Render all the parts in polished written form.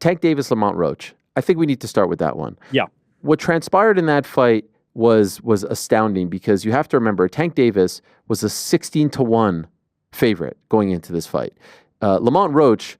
Tank Davis, Lamont Roach. I think we need to start with that one. Yeah. What transpired in that fight was astounding because you have to remember Tank Davis was a 16-1 favorite going into this fight. Lamont Roach,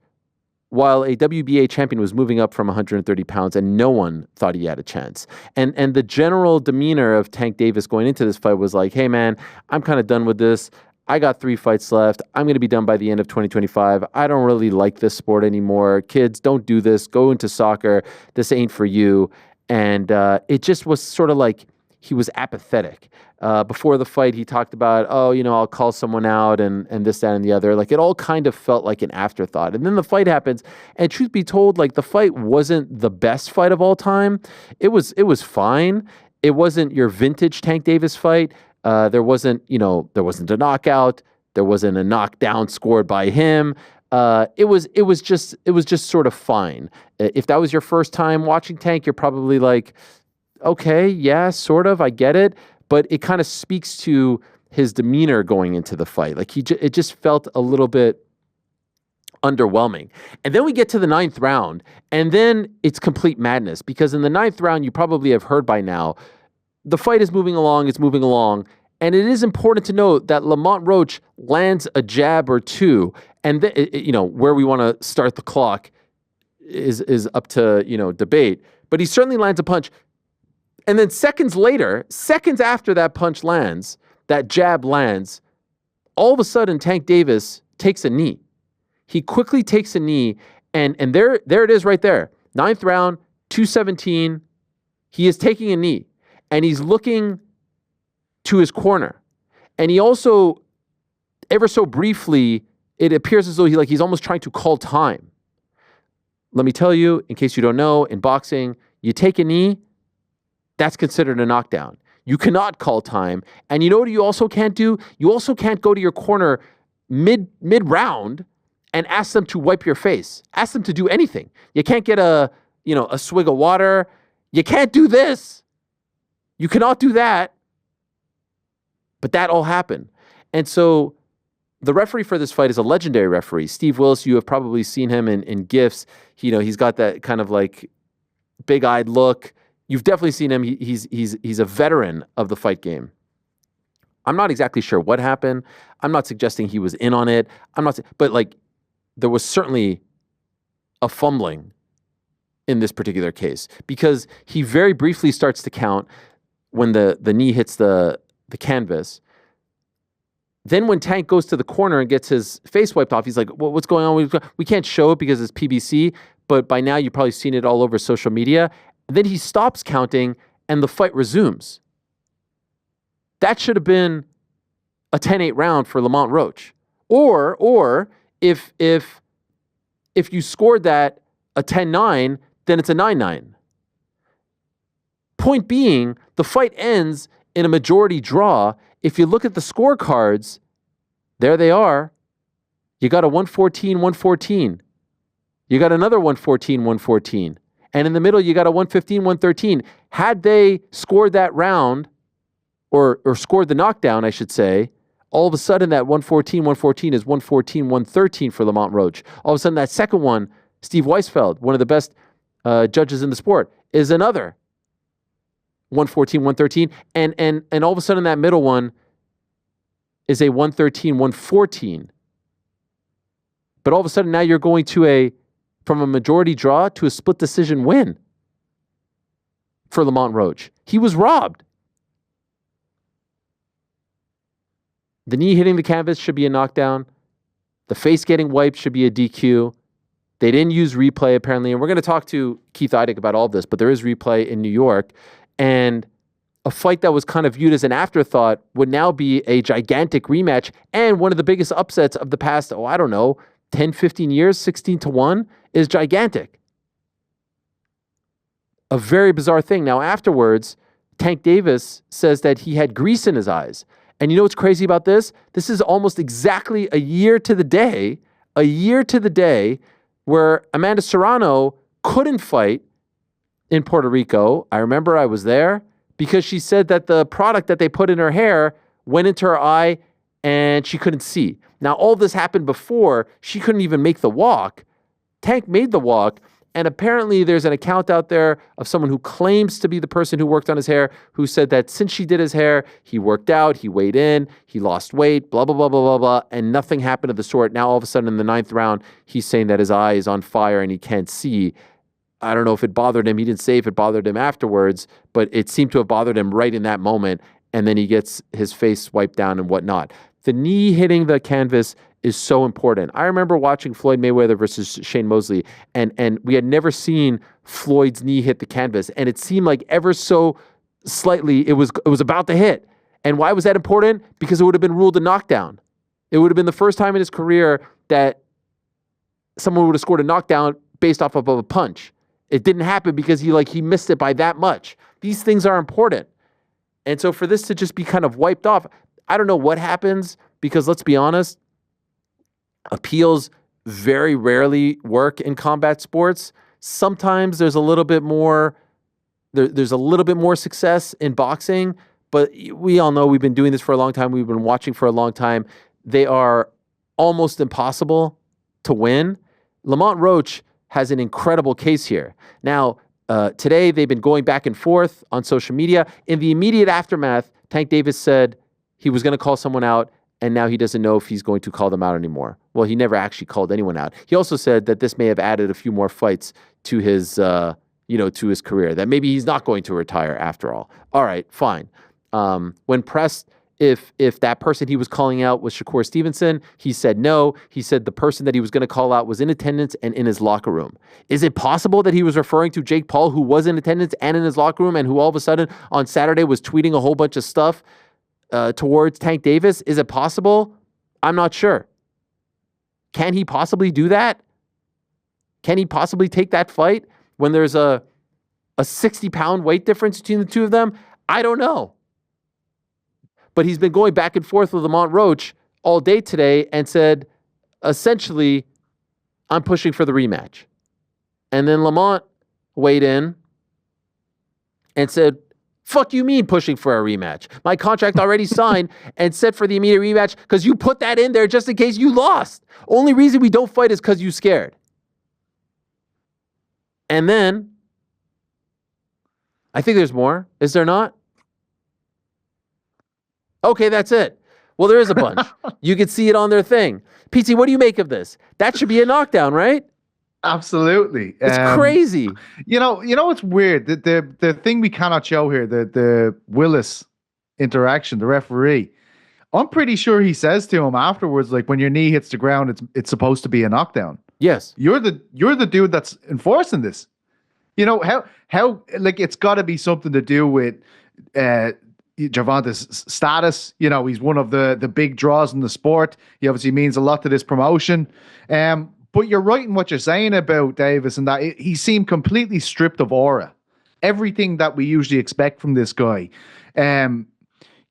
while a WBA champion, was moving up from 130 pounds, and no one thought he had a chance. And the general demeanor of Tank Davis going into this fight was like, hey, man, I'm kind of done with this. I got 3 fights left. I'm going to be done by the end of 2025. I don't really like this sport anymore. Kids, don't do this. Go into soccer. This ain't for you. And it just was sort of like he was apathetic. Before the fight, he talked about, I'll call someone out and this, that, and the other. Like, it all kind of felt like an afterthought. And then the fight happens. And truth be told, like, the fight wasn't the best fight of all time. It was fine. It wasn't your vintage Tank Davis fight. There wasn't a knockout. There wasn't a knockdown scored by him. It was just sort of fine. If that was your first time watching Tank, you're probably like, okay, yeah, sort of, I get it. But it kind of speaks to his demeanor going into the fight. Like it just felt a little bit underwhelming. And then we get to the 9th round, and then it's complete madness because in the 9th round, you probably have heard by now, the fight is moving along, and it is important to note that Lamont Roach lands a jab or two, and where we want to start the clock is up to debate. But he certainly lands a punch, and then seconds after that punch lands, that jab lands, all of a sudden Tank Davis takes a knee. He quickly takes a knee, and there it is right there. 9th round, 217. He is taking a knee, and he's looking to his corner. And he also, ever so briefly, it appears as though he's almost trying to call time. Let me tell you, in case you don't know, in boxing, you take a knee, that's considered a knockdown. You cannot call time. And you know what you also can't do? You also can't go to your corner mid-round and ask them to wipe your face. Ask them to do anything. You can't get a swig of water. You can't do this. You cannot do that. But that all happened. And so the referee for this fight is a legendary referee. Steve Willis, you have probably seen him in GIFs. He's got that kind of like big-eyed look. You've definitely seen him. He's a veteran of the fight game. I'm not exactly sure what happened. I'm not suggesting he was in on it. But like there was certainly a fumbling in this particular case because he very briefly starts to count when the knee hits the canvas. Then when Tank goes to the corner and gets his face wiped off, he's like, what's going on? We can't show it because it's PBC, but by now you've probably seen it all over social media. And then he stops counting and the fight resumes. That should have been a 10-8 round for Lamont Roach. Or if you scored that a 10-9, then it's a 9-9. Point being, the fight ends in a majority draw. If you look at the scorecards, there they are. You got a 114-114. You got another 114-114. And in the middle, you got a 115-113. Had they scored that round, or scored the knockdown, I should say, all of a sudden that 114-114 is 114-113 for Lamont Roach. All of a sudden that second one, Steve Weisfeld, one of the best judges in the sport, is another 114-113. And all of a sudden that middle one is a 113-114. But all of a sudden now you're going to from a majority draw to a split decision win for Lamont Roach. He was robbed. The knee hitting the canvas should be a knockdown. The face getting wiped should be a DQ. They didn't use replay, apparently. And we're going to talk to Keith Eidig about all of this, but there is replay in New York. And a fight that was kind of viewed as an afterthought would now be a gigantic rematch and one of the biggest upsets of the past, 10, 15 years, 16-1 is gigantic. A very bizarre thing. Now, afterwards, Tank Davis says that he had grease in his eyes. And you know what's crazy about this? This is almost exactly a year to the day where Amanda Serrano couldn't fight in Puerto Rico. I remember I was there because she said that the product that they put in her hair went into her eye and she couldn't see. Now, all this happened before she couldn't even make the walk. Tank made the walk, And apparently there's an account out there of someone who claims to be the person who worked on his hair, who said that since she did his hair, he worked out, he weighed in, he lost weight, blah, blah, blah, blah, blah, blah, and nothing happened of the sort. Now, all of a sudden in the 9th round, he's saying that his eye is on fire and he can't see. I don't know if it bothered him. He didn't say if it bothered him afterwards, but it seemed to have bothered him right in that moment. And then he gets his face wiped down and whatnot. The knee hitting the canvas is so important. I remember watching Floyd Mayweather versus Shane Mosley, and we had never seen Floyd's knee hit the canvas, and it seemed like ever so slightly it was about to hit. And why was that important? Because it would have been ruled a knockdown. It would have been the first time in his career that someone would have scored a knockdown based off of a punch. It didn't happen because he missed it by that much. These things are important. And so for this to just be kind of wiped off, I don't know what happens, because let's be honest, appeals very rarely work in combat sports. Sometimes there's a little bit more there's a little bit more success in boxing, but we all know, we've been doing this for a long time, we've been watching for a long time. They are almost impossible to win. Lamont Roach has an incredible case here. Now, today they've been going back and forth on social media. In the immediate aftermath, Tank Davis said he was going to call someone out, and now he doesn't know if he's going to call them out anymore. Well, he never actually called anyone out. He also said that this may have added a few more fights to his, to his career, that maybe he's not going to retire after all. All right, fine. When pressed if that person he was calling out was Shakur Stevenson, he said no. He said the person that he was going to call out was in attendance and in his locker room. Is it possible that he was referring to Jake Paul, who was in attendance and in his locker room, and who all of a sudden on Saturday was tweeting a whole bunch of stuff towards Tank Davis? Is it possible? I'm not sure. Can he possibly do that? Can he possibly take that fight when there's a 60-pound weight difference between the two of them? I don't know. But he's been going back and forth with Lamont Roach all day today and said, essentially, I'm pushing for the rematch. And then Lamont weighed in and said, fuck you mean pushing for a rematch? My contract already signed and set for the immediate rematch because you put that in there just in case you lost. Only reason we don't fight is because you scared. And then, I think there's more. Is there not? Okay, that's it. Well, there is a bunch. You can see it on their thing. PT, what do you make of this? That should be a knockdown, right? Absolutely. It's crazy. You know what's weird? The thing we cannot show here, the Willis interaction, the referee, I'm pretty sure he says to him afterwards, like, when your knee hits the ground, it's supposed to be a knockdown. Yes. You're the dude that's enforcing this. You know, how like, it's got to be something to do with Gervonta's status. You know, he's one of the big draws in the sport. He obviously means a lot to this promotion. But you're right in what you're saying about Davis, and that he seemed completely stripped of aura. Everything that we usually expect from this guy.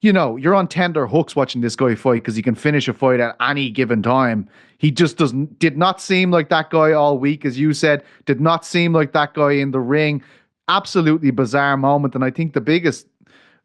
You're on tender hooks watching this guy fight because he can finish a fight at any given time. He just did not seem like that guy all week, as you said. Did not seem like that guy in the ring. Absolutely bizarre moment. And I think the biggest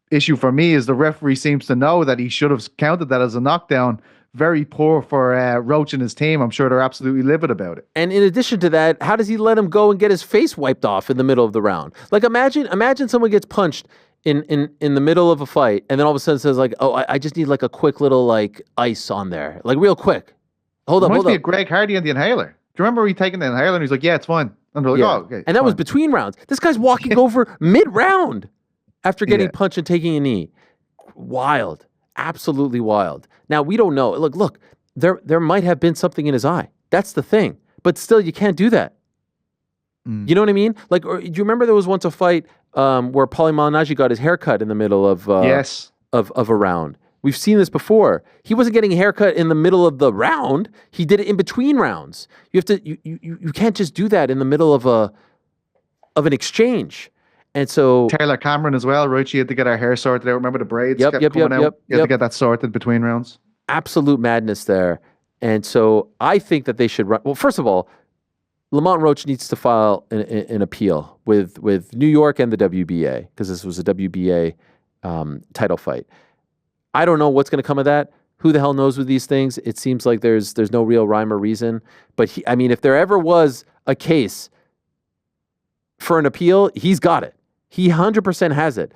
issue for me is the referee seems to know that he should have counted that as a knockdown. Very poor for Roach and his team. I'm sure they're absolutely livid about it. And in addition to that, how does he let him go and get his face wiped off in the middle of the round? Like, imagine someone gets punched in the middle of a fight, and then all of a sudden says, like, oh, I just need like a quick little like ice on there, like real quick. Hold up. Reminds me of Greg Hardy and the inhaler. Do you remember he taking the inhaler and he's like, yeah, it's fine. And they're like, oh, okay. And that was between rounds. This guy's walking over mid-round after getting punched and taking a knee. Wild. Absolutely wild. Now, we don't know. Look, there might have been something in his eye. That's the thing. But still, you can't do that. You know what I mean? Like, do you remember there was once a fight where Paulie Malignaggi got his hair cut in the middle of a round? We've seen this before. He wasn't getting a haircut in the middle of the round. He did it in between rounds. You can't just do that in the middle of an exchange. And so Taylor Cameron as well, right? She had to get her hair sorted out. Remember the braids kept coming out? You had to get that sorted between rounds. Absolute madness there. And so I think that they should run. Well, first of all, Lamont Roach needs to file an appeal with New York and the WBA, because this was a WBA title fight. I don't know what's going to come of that. Who the hell knows with these things? It seems like there's no real rhyme or reason. But if there ever was a case for an appeal, he's got it. He 100% has it.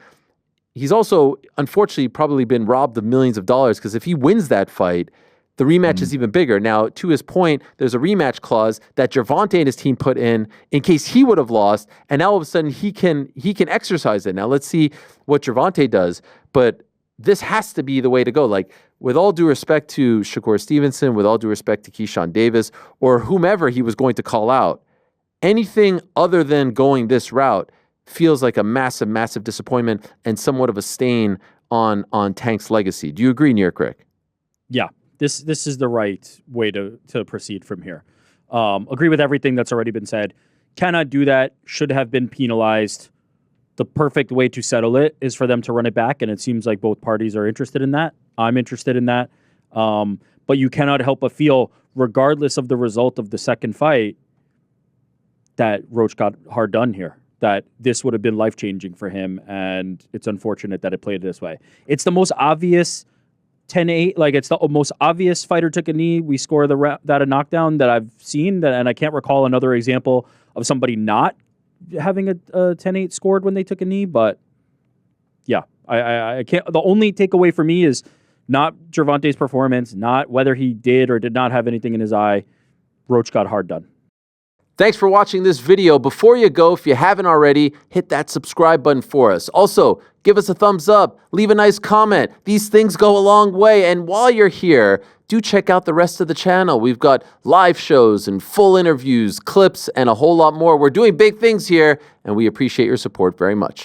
He's also, unfortunately, probably been robbed of millions of dollars because if he wins that fight, the rematch is even bigger. Now, to his point, there's a rematch clause that Gervonta and his team put in case he would have lost, and now all of a sudden he can exercise it. Now, let's see what Gervonta does, but this has to be the way to go. Like, with all due respect to Shakur Stevenson, with all due respect to Keyshawn Davis, or whomever he was going to call out, anything other than going this route feels like a massive, massive disappointment and somewhat of a stain on Tank's legacy. Do you agree, New York Rick? Yeah, this is the right way to proceed from here. Agree with everything that's already been said. Cannot do that. Should have been penalized. The perfect way to settle it is for them to run it back, and it seems like both parties are interested in that. I'm interested in that. But you cannot help but feel, regardless of the result of the second fight, that Roach got hard done here. That this would have been life-changing for him, and it's unfortunate that it played this way. It's the most obvious 10-8, like it's the most obvious fighter took a knee, we score that a knockdown that I've seen, and I can't recall another example of somebody not having a 10-8 scored when they took a knee, but yeah, I can't. The only takeaway for me is not Gervonta's performance, not whether he did or did not have anything in his eye. Roach got hard done. Thanks for watching this video. Before you go, if you haven't already, hit that subscribe button for us. Also, give us a thumbs up, leave a nice comment. These things go a long way. And while you're here, do check out the rest of the channel. We've got live shows and full interviews, clips, and a whole lot more. We're doing big things here, and we appreciate your support very much.